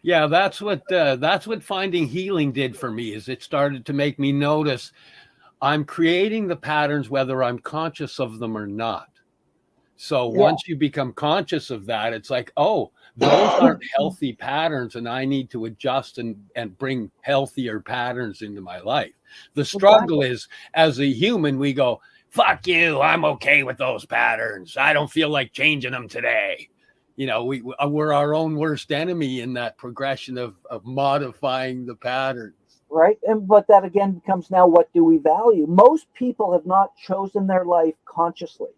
Yeah, that's what finding healing did for me. Is it started to make me notice I'm creating the patterns whether I'm conscious of them or not. So once you become conscious of that, it's like, oh, those aren't healthy patterns, and I need to adjust and bring healthier patterns into my life. The struggle is, as a human, we go, fuck you, I'm okay with those patterns. I don't feel like changing them today. You know, we're our own worst enemy in that progression of modifying the patterns. Right. But that again becomes now, what do we value? Most people have not chosen their life consciously,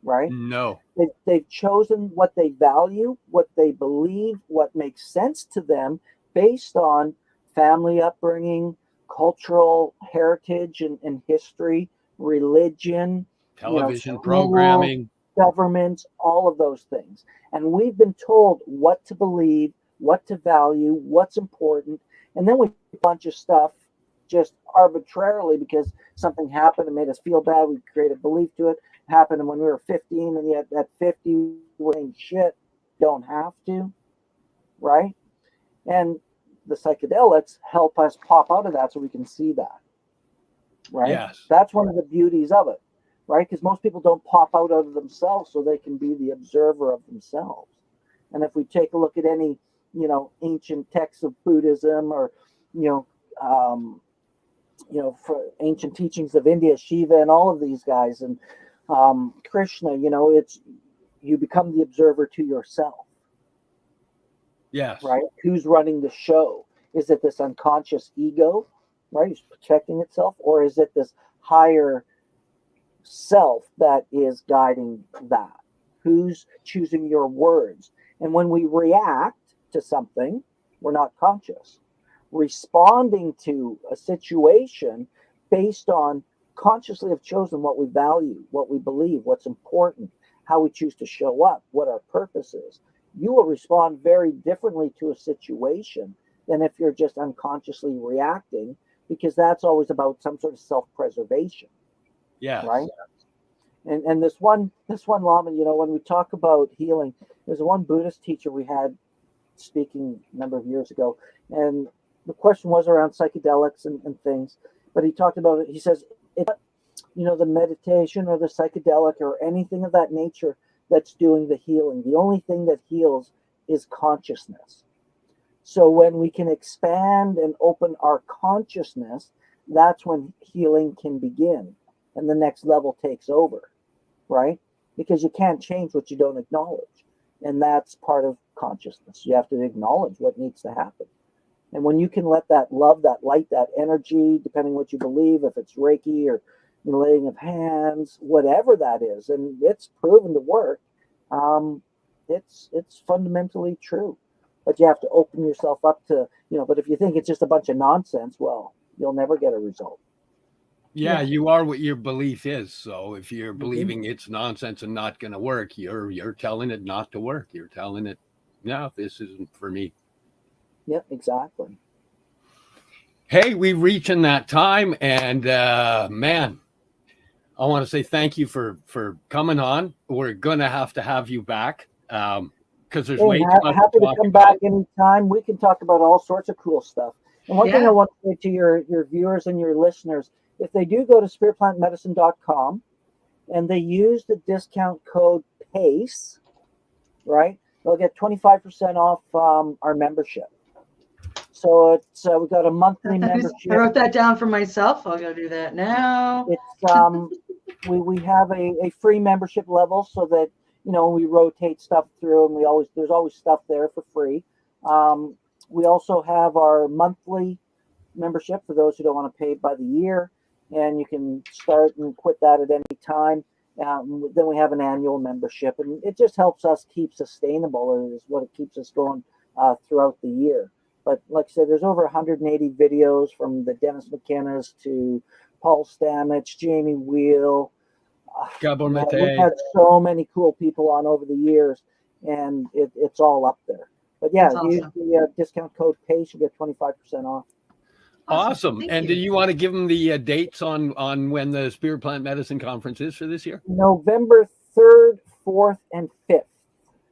right? No. They've chosen what they value, what they believe, what makes sense to them based on family upbringing, cultural heritage and history, religion, television programming, governments, all of those things. And we've been told what to believe, what to value, what's important. And then we do a bunch of stuff just arbitrarily because something happened and made us feel bad. We create a belief to it. It happened when we were 15, and yet at 50, we're saying shit, don't have to, right? And the psychedelics help us pop out of that so we can see that, right? Yes. That's one of the beauties of it, right? Because most people don't pop out of themselves so they can be the observer of themselves. And if we take a look at any ancient texts of Buddhism or, for ancient teachings of India, Shiva and all of these guys and Krishna, it's you become the observer to yourself. Yes. Right? Who's running the show? Is it this unconscious ego, right? Who's protecting itself, or is it this higher self that is guiding that? Who's choosing your words? And when we react to something, we're not conscious. Responding to a situation based on consciously have chosen what we value, what we believe, what's important, how we choose to show up, what our purpose is. You will respond very differently to a situation than if you're just unconsciously reacting, because that's always about some sort of self-preservation. Yeah. Right. And this one Lama, when we talk about healing, there's one Buddhist teacher we had speaking a number of years ago, and the question was around psychedelics and things, but he talked about it. He says, it's not, the meditation or the psychedelic or anything of that nature that's doing the healing. The only thing that heals is consciousness. So when we can expand and open our consciousness, that's when healing can begin and the next level takes over, right? Because you can't change what you don't acknowledge. And that's part of consciousness. You have to acknowledge what needs to happen. And when you can let that love, that light, that energy, depending what you believe, if it's Reiki or laying of hands, whatever that is, and it's proven to work, it's fundamentally true. But you have to open yourself up to, but if you think it's just a bunch of nonsense, well, you'll never get a result. Yeah, you are what your belief is. So if you're believing it's nonsense and not going to work, you're telling it not to work. You're telling it, no, this isn't for me. Yep, exactly. Hey, we're reaching that time, and man, I want to say thank you for coming on. We're gonna have to have you back because there's way too much happy to talk come about. back anytime. We can talk about all sorts of cool stuff. And one thing I want to say to your viewers and your listeners, if they do go to spiritplantmedicine.com and they use the discount code PACE, right, they'll get 25% off our membership. So it's we've got a monthly membership. I wrote that down for myself. I'll go do that now. It's we have a free membership level so that we rotate stuff through, and there's always stuff there for free. We also have our monthly membership for those who don't want to pay by the year, and you can start and quit that at any time. Then we have an annual membership, and it just helps us keep sustainable. Is what it keeps us going throughout the year. But like I said, there's over 180 videos from the Dennis McKenna's to Paul Stamets, Jamie Wheel. We've had so many cool people on over the years, and it's all up there. But yeah, use the discount code PACE, you get 25% off. Awesome. And do you want to give them the dates on when the Spirit Plant Medicine Conference is for this year? November 3rd, 4th, and 5th.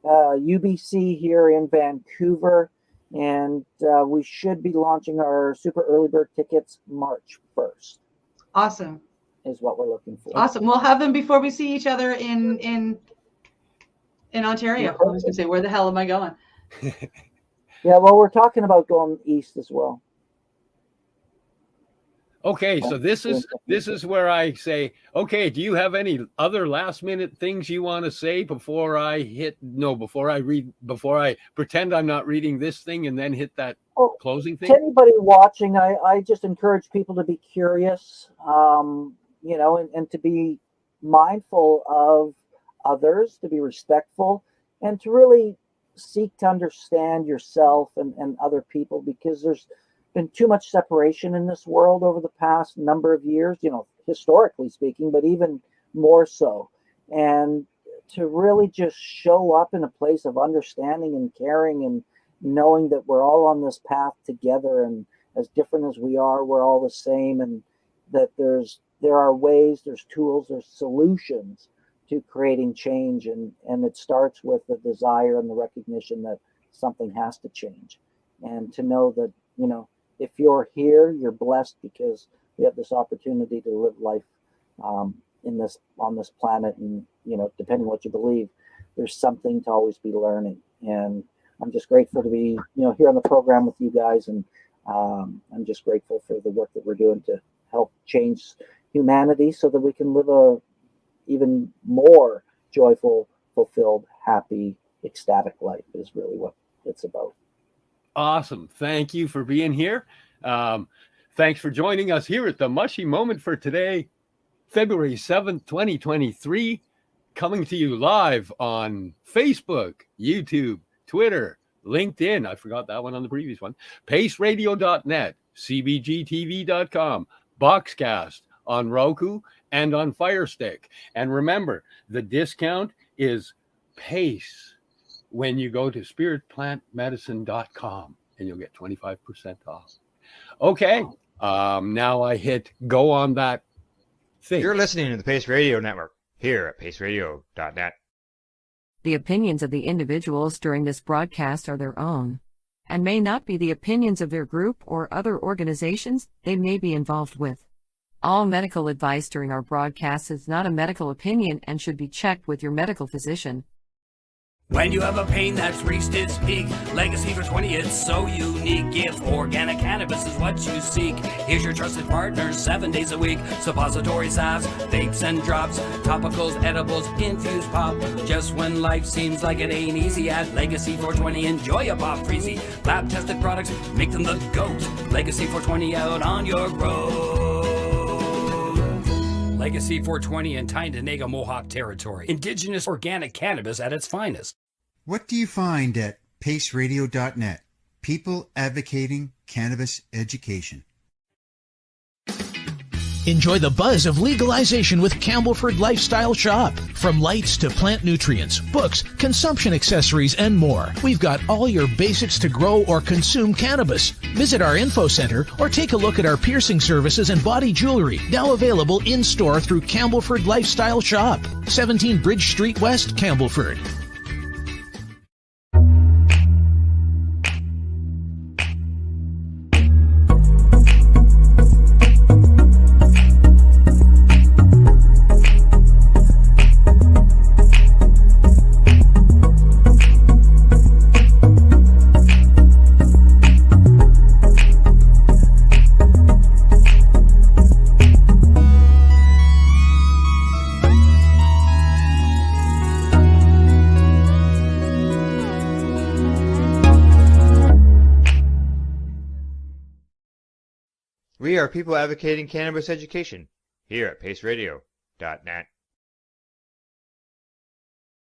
UBC here in Vancouver. And we should be launching our super early bird tickets March 1st. Awesome. Is what we're looking for. Awesome. We'll have them before we see each other in Ontario. I was going to say, where the hell am I going? Yeah, well, we're talking about going east as well. Okay, so this is where I say, okay, do you have any other last minute things you want to say before I pretend I'm not reading this thing and then hit that closing thing? To anybody watching, I just encourage people to be curious, and to be mindful of others, to be respectful, and to really seek to understand yourself and other people, because there's been too much separation in this world over the past number of years, historically speaking, but even more so. And to really just show up in a place of understanding and caring and knowing that we're all on this path together, and as different as we are, we're all the same, and that there are ways, there's tools, there's solutions to creating change. And it starts with the desire and the recognition that something has to change. And to know that, if you're here, you're blessed, because we have this opportunity to live life on this planet. And, depending on what you believe, there's something to always be learning. And I'm just grateful to be, here on the program with you guys. And I'm just grateful for the work that we're doing to help change humanity so that we can live a even more joyful, fulfilled, happy, ecstatic life is really what it's about. Awesome. Thank you for being here. Thanks for joining us here at the Mushie Moment for today, February 7th, 2023, coming to you live on Facebook, YouTube, Twitter, LinkedIn. I forgot that one on the previous one. PaceRadio.net, CBGTV.com, Boxcast, on Roku, and on Fire Stick. And remember, the discount is PACE when you go to spiritplantmedicine.com, and you'll get 25% off. Okay, now I hit go on that thing. You're listening to the Pace Radio Network here at paceradio.net. The opinions of the individuals during this broadcast are their own, and may not be the opinions of their group or other organizations they may be involved with. All medical advice during our broadcast is not a medical opinion and should be checked with your medical physician. When you have a pain that's reached its peak, Legacy for 20, it's so unique. If organic cannabis is what you seek, here's your trusted partner 7 days a week. Suppository salves, vapes and drops, topicals, edibles, infused pop. Just when life seems like it ain't easy, at Legacy 420, enjoy a pop freezy. Lab-tested products, make them the GOAT. Legacy 420 out on your road. Legacy 420 in Tyendinaga Mohawk territory. Indigenous organic cannabis at its finest. What do you find at paceradio.net? People advocating cannabis education. Enjoy the buzz of legalization with Campbellford Lifestyle Shop. From lights to plant nutrients, books, consumption accessories, and more, we've got all your basics to grow or consume cannabis. Visit our info center or take a look at our piercing services and body jewelry, now available in-store through Campbellford Lifestyle Shop, 17 Bridge Street West, Campbellford. We are people advocating cannabis education here at paceradio.net.